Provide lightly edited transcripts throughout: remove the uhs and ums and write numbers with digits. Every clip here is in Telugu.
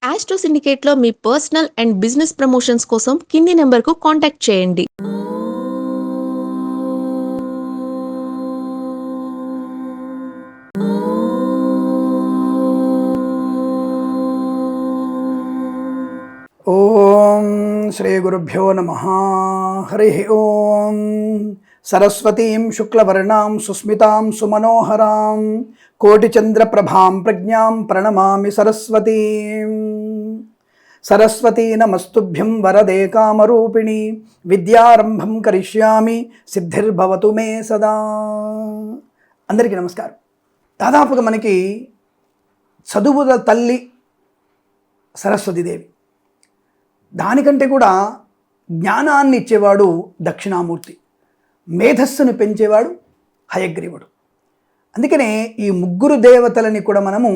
ఆస్ట్రో సిండికేట్లో మీ పర్సనల్ అండ్ బిజినెస్ ప్రమోషన్స్ కోసం కింది నెంబర్కు కాంటాక్ట్ చేయండి. ఓం శ్రీ గురుభ్యో నమః. హరి ఓం. సరస్వతీం శుక్లవర్ణాం సుస్మితాం సుమనోహరాం కోటిచంద్రప్రభాం ప్రజ్ఞాం ప్రణమామి సరస్వతీం. సరస్వతీ నమస్తుభ్యం వరదే కామరూపిణి విద్యారంభం కరిష్యామి సిద్ధిర్భవతు మే సదా. అందరికీ నమస్కారం. దాదాపుగా మనకి చదువుల తల్లి సరస్వతీదేవి, దానికంటే కూడా జ్ఞానాన్ని ఇచ్చేవాడు దక్షిణామూర్తి, మేధస్సును పెంచేవాడు హయగ్రీవుడు. అందుకనే ఈ ముగ్గురు దేవతలని కూడా మనము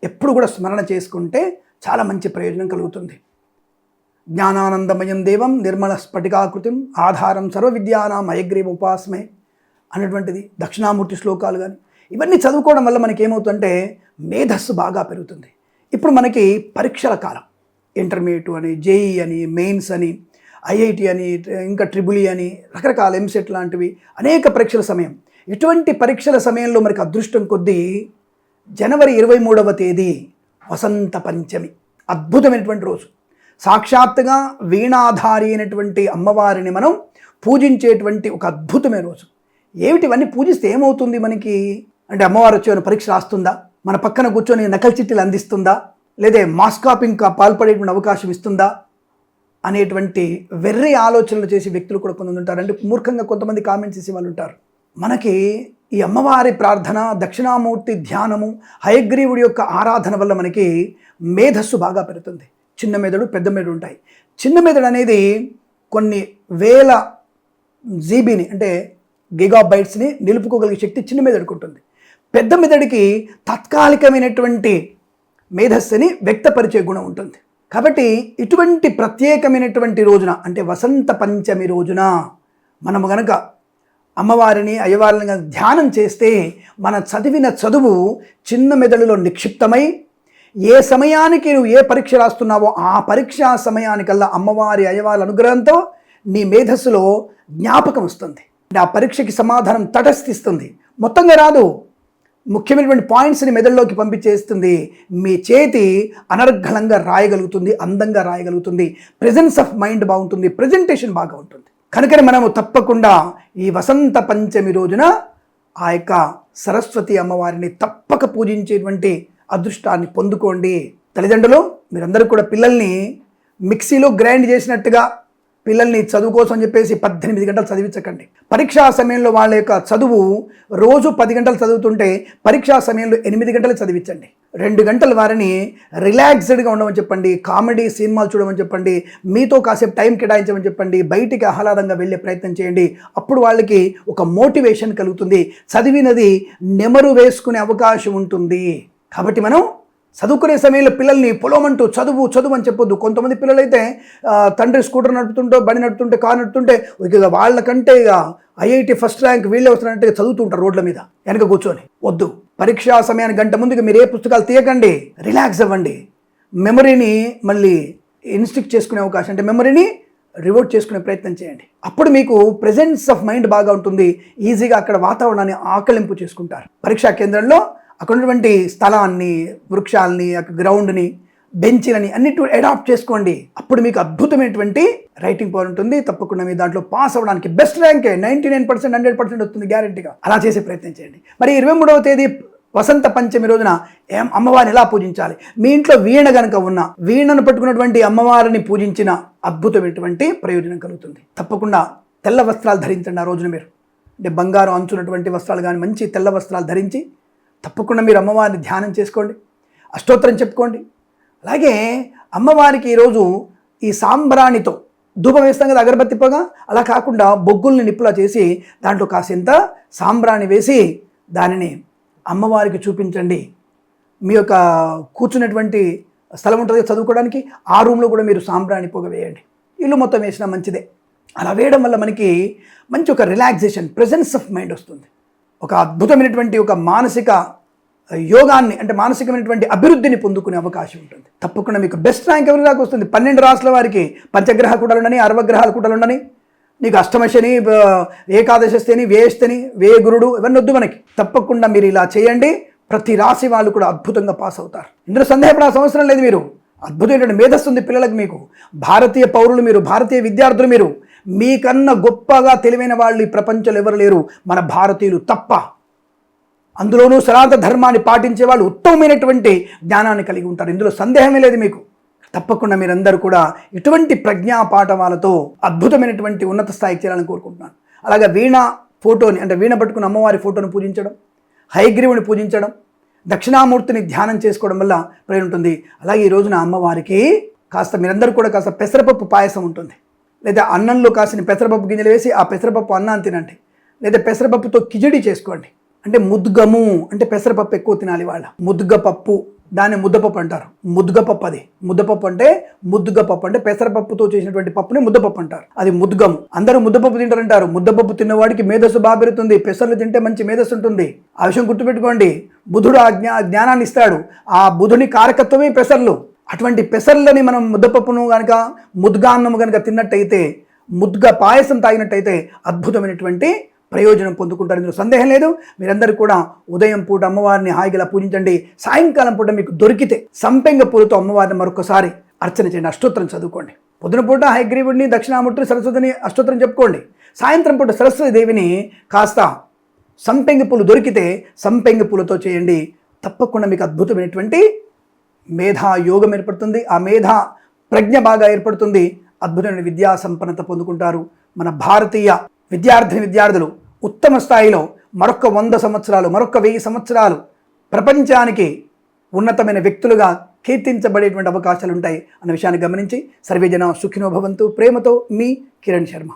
ఎప్పుడు కూడా స్మరణ చేసుకుంటే చాలా మంచి ప్రయోజనం కలుగుతుంది. జ్ఞానానందమయం దేవం నిర్మల స్ఫటికాకృతిం ఆధారం సర్వ విద్యానాం హయగ్రీవ ఉపాసమే అన్నటువంటిది దక్షిణామూర్తి శ్లోకాలు. కానీ ఇవన్నీ చదువుకోవడం వల్ల మనకి ఏమవుతుందంటే మేధస్సు బాగా పెరుగుతుంది. ఇప్పుడు మనకి పరీక్షల కాలం, ఇంటర్మీడియట్ అని, జేఈ అని, మెయిన్స్ అని, ఐఐటి అని, ఇంకా ట్రిబుల్ ఈ అని, రకరకాల ఎంసెట్ లాంటివి అనేక పరీక్షల సమయం. ఇటువంటి పరీక్షల సమయంలో మనకి అదృష్టం కొద్దీ జనవరి 23వ తేదీ వసంత పంచమి, అద్భుతమైనటువంటి రోజు. సాక్షాత్తుగా వీణాధారి అయినటువంటి అమ్మవారిని మనం పూజించేటువంటి ఒక అద్భుతమైన రోజు. ఏమిటివన్నీ పూజిస్తే ఏమవుతుంది మనకి అంటే, అమ్మవారు వచ్చి పరీక్ష రాస్తుందా, మన పక్కన కూర్చొని నకలు చిట్టీలు అందిస్తుందా, లేదా మాస్కాపింగ్ పాల్పడేటువంటి అవకాశం ఇస్తుందా అనేటువంటి వెర్రి ఆలోచనలు చేసే వ్యక్తులు కూడా కొంతమంది ఉంటారు. అంటే మూర్ఖంగా కొంతమంది కామెంట్స్ చేసే వాళ్ళు ఉంటారు. మనకి ఈ అమ్మవారి ప్రార్థన, దక్షిణామూర్తి ధ్యానము, హయగ్రీవుడి యొక్క ఆరాధన వల్ల మనకి మేధస్సు బాగా పెరుగుతుంది. చిన్న మెదడు, పెద్ద మెదడు ఉంటాయి. చిన్న మెదడు అనేది కొన్ని వేల జీబీని అంటే గిగాబైట్స్ని నిలుపుకోగలిగే శక్తి చిన్న మెదడుకు ఉంటుంది. పెద్ద మెదడికి తాత్కాలికమైనటువంటి మేధస్సుని వ్యక్తపరిచే గుణం ఉంటుంది. కాబట్టి ఇటువంటి ప్రత్యేకమైనటువంటి రోజున అంటే వసంత పంచమి రోజున మనము గనక అమ్మవారిని, అయ్యవారిని కనుక ధ్యానం చేస్తే మన చదివిన చదువు చిన్న మెదడులో నిక్షిప్తమై ఏ సమయానికి నువ్వు ఏ పరీక్ష రాస్తున్నావో ఆ పరీక్షా సమయానికల్లా అమ్మవారి, అయ్యవారి అనుగ్రహంతో నీ మేధస్సులో జ్ఞాపకం వస్తుంది. ఆ పరీక్షకి సమాధానం తటస్థిస్తుంది. మొత్తంగా రాదు, ముఖ్యమైనటువంటి పాయింట్స్ని మెదడులోకి పంపించేస్తుంది. మీ చేతి అనర్గళంగా రాయగలుగుతుంది, అందంగా రాయగలుగుతుంది, ప్రెజెన్స్ ఆఫ్ మైండ్ బాగుంటుంది, ప్రజెంటేషన్ బాగా ఉంటుంది. కనుకనే మనము తప్పకుండా ఈ వసంత పంచమి రోజున ఆ యొక్క సరస్వతి అమ్మవారిని తప్పక పూజించేటువంటి అదృష్టాన్ని పొందుకోండి. తల్లిదండ్రులు మీరందరూ కూడా పిల్లల్ని మిక్సీలో గ్రైండ్ చేసినట్టుగా పిల్లల్ని చదువు కోసం చెప్పేసి 18 గంటలు చదివించకండి. పరీక్షా సమయంలో వాళ్ళ యొక్క చదువు రోజు 10 గంటలు చదువుతుంటే పరీక్షా సమయంలో 8 గంటలు చదివించండి. 2 గంటలు వారిని రిలాక్స్డ్గా ఉండమని చెప్పండి, కామెడీ సినిమాలు చూడమని చెప్పండి, మీతో కాసేపు టైం కేటాయించమని చెప్పండి, బయటికి ఆహ్లాదంగా వెళ్ళే ప్రయత్నం చేయండి. అప్పుడు వాళ్ళకి ఒక మోటివేషన్ కలుగుతుంది, చదివినది నెమరు వేసుకునే అవకాశం ఉంటుంది. కాబట్టి మనం చదువుకునే సమయంలో పిల్లల్ని పొలమంటూ చదువు చదువు అని చెప్పొద్దు. కొంతమంది పిల్లలైతే తండ్రి స్కూటర్ నడుపుతుంటో, బండి నడుపుతుంటే, కారు నడుపుతుంటే ఇక వాళ్ళకంటే ఇక ఐఐటి ఫస్ట్ ర్యాంక్ వీళ్ళే వస్తున్నట్టే చదువుతుంటారు రోడ్ల మీద వెనక కూర్చొని. వద్దు, పరీక్షా సమయానికి గంట ముందుగా మీరు ఏ పుస్తకాలు తీయకండి, రిలాక్స్ అవ్వండి. మెమరీని మళ్ళీ ఇన్స్టిక్ చేసుకునే అవకాశం, అంటే మెమరీని రివర్ట్ చేసుకునే ప్రయత్నం చేయండి. అప్పుడు మీకు ప్రెజెన్స్ ఆఫ్ మైండ్ బాగా ఉంటుంది, ఈజీగా అక్కడ వాతావరణాన్ని ఆకలింపు చేసుకుంటారు. పరీక్షా కేంద్రంలో అక్కడ ఉన్నటువంటి స్థలాన్ని, వృక్షాలని, గ్రౌండ్ని, బెంచీలని అన్నిటి అడాప్ట్ చేసుకోండి. అప్పుడు మీకు అద్భుతమైనటువంటి రైటింగ్ పవర్ ఉంటుంది. తప్పకుండా మీ దాంట్లో పాస్ అవ్వడానికి బెస్ట్ ర్యాంకే 99%, 100% వస్తుంది గ్యారెంటీగా. అలా చేసే ప్రయత్నం చేయండి. మరి 23వ తేదీ వసంత పంచమి రోజున అమ్మవారిని ఎలా పూజించాలి? మీ ఇంట్లో వీణ గనక ఉన్న, వీణను పట్టుకున్నటువంటి అమ్మవారిని పూజించిన అద్భుతమైనటువంటి ప్రయోజనం కలుగుతుంది. తప్పకుండా తెల్ల వస్త్రాలు ధరించండి ఆ రోజున. మీరు అంటే బంగారం అంచున్నటువంటి వస్త్రాలు కానీ మంచి తెల్ల వస్త్రాలు ధరించి తప్పకుండా మీరు అమ్మవారిని ధ్యానం చేసుకోండి, అష్టోత్తరం చెప్పుకోండి. అలాగే అమ్మవారికి ఈరోజు ఈ సాంబ్రాణితో ధూపం వేస్తాం కదా, అగరబత్తి పొగ, అలా కాకుండా బొగ్గుల్ని నిప్పులా చేసి దాంట్లో కాసింత సాంబ్రాణి వేసి దానిని అమ్మవారికి చూపించండి. మీ యొక్క కూర్చున్నటువంటి స్థలం ఉంటుంది చదువుకోవడానికి, ఆ రూమ్లో కూడా మీరు సాంబ్రాణి పొగ వేయండి. ఇల్లు మొత్తం వేసినా మంచిదే. అలా వేయడం వల్ల మనకి మంచి ఒక రిలాక్సేషన్, ప్రెజెన్స్ ఆఫ్ మైండ్ వస్తుంది. ఒక అద్భుతమైనటువంటి ఒక మానసిక యోగాన్ని అంటే మానసికమైనటువంటి అభివృద్ధిని పొందుకునే అవకాశం ఉంటుంది. తప్పకుండా మీకు బెస్ట్ ర్యాంక్ ఎవరి దాకా వస్తుంది. 12 రాశుల వారికి పంచగ్రహ కూడాలు ఉండని, 60 గ్రహాలు కూడాలు ఉండని, నీకు అష్టమశని, ఏకాదశస్థని, వ్యయస్థని, వ్యయ గురుడు ఇవన్నీ వద్దు మనకి. తప్పకుండా మీరు ఇలా చేయండి. ప్రతి రాశి వాళ్ళు కూడా అద్భుతంగా పాస్ అవుతారు. ఇందులో సందేహపడాల్సిన అవసరం లేదు. మీరు అద్భుతమైనటువంటి మేధస్సు ఉంది పిల్లలకు. మీకు భారతీయ పౌరులు, మీరు భారతీయ విద్యార్థులు, మీరు మీకన్నా గొప్పగా తెలివైన వాళ్ళు ఈ ప్రపంచంలో ఎవరు లేరు, మన భారతీయులు తప్ప. అందులోనూ సనాతన ధర్మాన్ని పాటించే వాళ్ళు ఉత్తమమైనటువంటి జ్ఞానాన్ని కలిగి ఉంటారు. ఇందులో సందేహమే లేదు మీకు. తప్పకుండా మీరందరూ కూడా ఇటువంటి ప్రజ్ఞా పాఠవాలతో అద్భుతమైనటువంటి ఉన్నత స్థాయికి చేరాలని కోరుకుంటున్నాను. అలాగే వీణ ఫోటోని, అంటే వీణ పట్టుకున్న అమ్మవారి ఫోటోని పూజించడం, హయగ్రీవుని పూజించడం, దక్షిణామూర్తిని ధ్యానం చేసుకోవడం వల్ల ప్రయోజనం ఉంటుంది. అలాగే ఈ రోజున అమ్మవారికి కాస్త మీరందరూ కూడా కాస్త పెసరపప్పు పాయసం ఉంటుంది, లేదా అన్నంలో కాసిన పెసరపప్పు గింజలు వేసి ఆ పెసరపప్పు అన్నాన్ని తినండి, లేదా పెసరపప్పుతో కిచడి చేసుకోండి. అంటే ముద్గము అంటే పెసరపప్పు ఎక్కువ తినాలి వాళ్ళ. ముద్గపప్పు, దాన్ని ముద్దపప్పు అంటారు. ముద్గపప్పు, అది ముద్దపప్పు అంటే ముద్గపప్పు అంటే పెసరపప్పుతో చేసినటువంటి పప్పుని ముద్దపప్పు అంటారు. అది ముద్గము. అందరూ ముద్దపప్పు తింటారంటారు. ముద్దపప్పు తిన్నవాడికి మేధస్సు బాగా పెరుగుతుంది, పెసర్లు తింటే మంచి మేధస్సు ఉంటుంది. ఆ విషయం గుర్తుపెట్టుకోండి. బుధుడు ఆ జ్ఞానాన్ని ఇస్తాడు. ఆ బుధుని కారకత్వమే పెసర్లు. అటువంటి పెసర్లని మనం ముద్దపప్పును కనుక, ముద్గాన్నము కనుక తిన్నట్టయితే, ముద్గ పాయసం తాగినట్టయితే అద్భుతమైనటువంటి ప్రయోజనం పొందుకుంటారు. ఇందులో సందేహం లేదు. మీరందరూ కూడా ఉదయం పూట అమ్మవారిని హాయిగా పూజించండి. సాయంకాలం పూట మీకు దొరికితే సంపెంగ పూలతో అమ్మవారిని మరొకసారి అర్చన చేయండి, అష్టోత్తరం చదువుకోండి. పొద్దున పూట హయగ్రీవుడిని, దక్షిణామూర్తిని, సరస్వతిని అష్టోత్తరం చెప్పుకోండి. సాయంత్రం పూట సరస్వతి దేవిని కాస్త సంపెంగ పూలు దొరికితే సంపెంగ పూలతో చేయండి. తప్పకుండా మీకు అద్భుతమైనటువంటి మేధా యోగం ఏర్పడుతుంది. ఆ మేధా ప్రజ్ఞ బాగా ఏర్పడుతుంది. అద్భుతమైన విద్యా సంపన్నత పొందుకుంటారు. మన భారతీయ విద్యార్థులు ఉత్తమ స్థాయిలో మరొక 100 సంవత్సరాలు, మరొక 1000 సంవత్సరాలు ప్రపంచానికి ఉన్నతమైన వ్యక్తులుగా కీర్తించబడేటువంటి అవకాశాలు ఉంటాయి అన్న విషయాన్ని గమనించి సర్వే జన సుఖినో భవంతు. ప్రేమతో మీ కిరణ్ శర్మ.